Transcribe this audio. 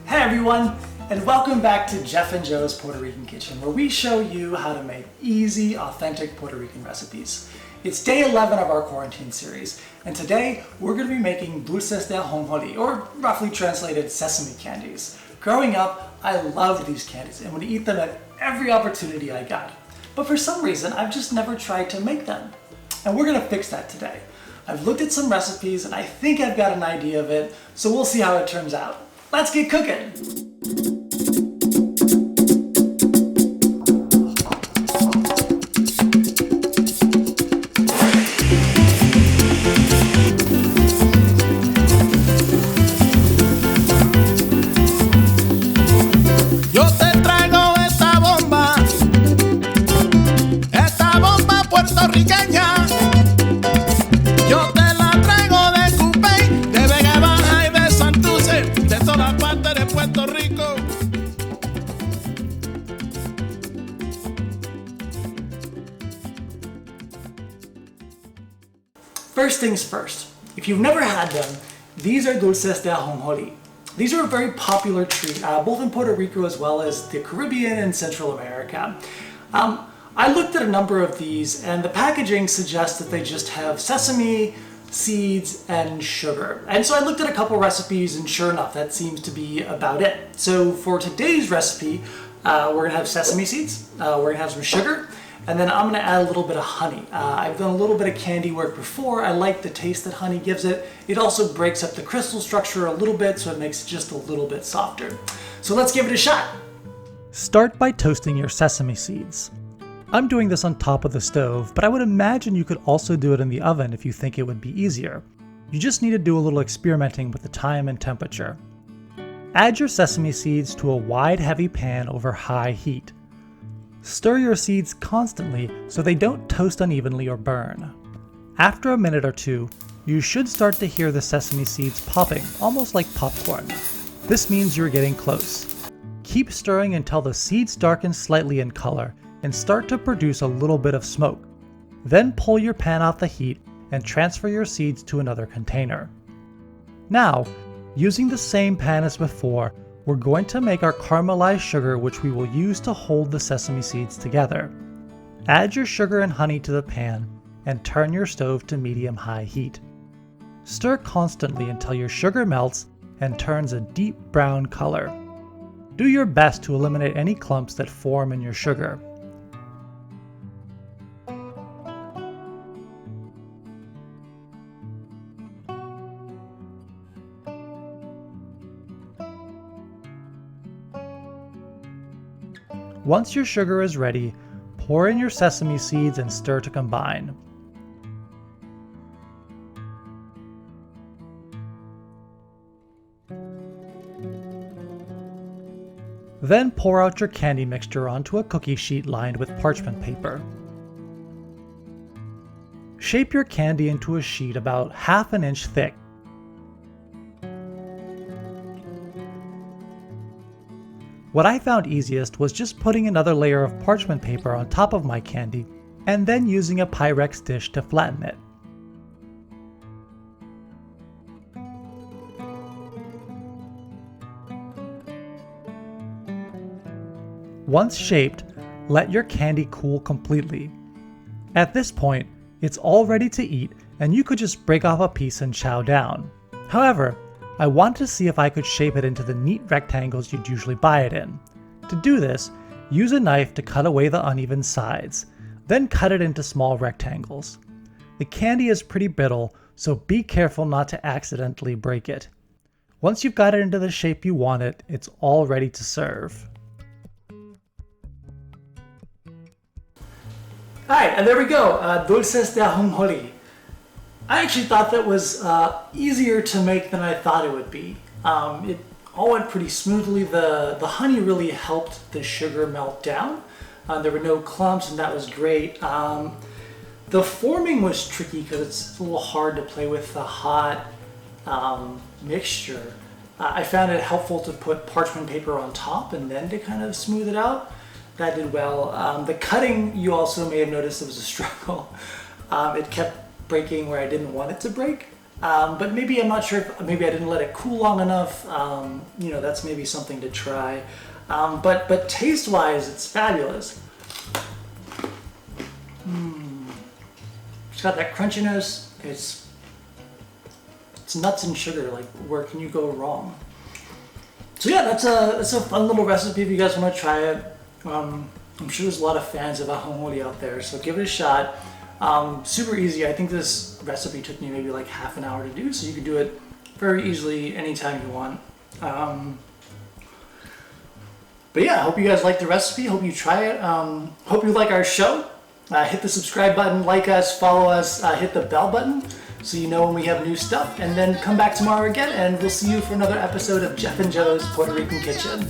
Hey everyone, and welcome back to Jeff and Joe's Puerto Rican Kitchen, where we show you how to make easy, authentic Puerto Rican recipes. It's day 11 of our quarantine series, and today we're going to be making Dulce de Ajonjoli, or roughly translated sesame candies. Growing up, I loved these candies and would eat them at every opportunity I got. But for some reason, I've just never tried to make them. And we're going to fix that today. I've looked at some recipes and I think I've got an idea of it, so we'll see how it turns out. Let's get cooking! Puertorriqueña, yo te la traigo de Cupey, de Vega Baja y de Santurce, de toda parte de Puerto Rico. First things first, if you've never had them, these are Dulces de Ajonjoli. These are a very popular treat, both in Puerto Rico as well as the Caribbean and Central America. I looked at a number of these and the packaging suggests that they just have sesame, seeds, and sugar. And so I looked at a couple recipes and sure enough, that seems to be about it. So for today's recipe, we're gonna have sesame seeds, we're gonna have some sugar, and then I'm gonna add a little bit of honey. I've done a little bit of candy work before. I like the taste that honey gives it. It also breaks up the crystal structure a little bit, so it makes it just a little bit softer. So let's give it a shot. Start by toasting your sesame seeds. I'm doing this on top of the stove, but I would imagine you could also do it in the oven if you think it would be easier. You just need to do a little experimenting with the time and temperature. Add your sesame seeds to a wide, heavy pan over high heat. Stir your seeds constantly so they don't toast unevenly or burn. After a minute or two, you should start to hear the sesame seeds popping, almost like popcorn. This means you're getting close. Keep stirring until the seeds darken slightly in color and start to produce a little bit of smoke. Then pull your pan off the heat and transfer your seeds to another container. Now, using the same pan as before, we're going to make our caramelized sugar, which we will use to hold the sesame seeds together. Add your sugar and honey to the pan and turn your stove to medium-high heat. Stir constantly until your sugar melts and turns a deep brown color. Do your best to eliminate any clumps that form in your sugar. Once your sugar is ready, pour in your sesame seeds and stir to combine. Then pour out your candy mixture onto a cookie sheet lined with parchment paper. Shape your candy into a sheet about ½ an inch thick. What I found easiest was just putting another layer of parchment paper on top of my candy and then using a Pyrex dish to flatten it. Once shaped, let your candy cool completely. At this point, it's all ready to eat and you could just break off a piece and chow down. However, I wanted to see if I could shape it into the neat rectangles you'd usually buy it in. To do this, use a knife to cut away the uneven sides, then cut it into small rectangles. The candy is pretty brittle, so be careful not to accidentally break it. Once you've got it into the shape you want it, it's all ready to serve. Alright, and there we go, Dulces de Ajonjoli. I actually thought that was easier to make than I thought it would be. It all went pretty smoothly. The honey really helped the sugar melt down. There were no clumps and that was great. The forming was tricky because it's a little hard to play with the hot mixture. I found it helpful to put parchment paper on top and then to kind of smooth it out. That did well. The cutting, you also may have noticed, it was a struggle. It kept breaking where I didn't want it to break. But maybe I'm not sure if maybe I didn't let it cool long enough. You know, that's maybe something to try. But taste-wise, it's fabulous. It's got that crunchiness. It's nuts and sugar. Like, where can you go wrong? So yeah, that's a fun little recipe if you guys want to try it. I'm sure there's a lot of fans of ajonjoli out there, so give it a shot. Super easy. I think this recipe took me maybe like half an hour to do, so you can do it very easily anytime you want. But yeah, I hope you guys like the recipe. Hope you try it. Hope you like our show. Hit the subscribe button, like us, follow us, hit the bell button so you know when we have new stuff, and then come back tomorrow again, and we'll see you for another episode of Jeff and Joe's Puerto Rican Kitchen.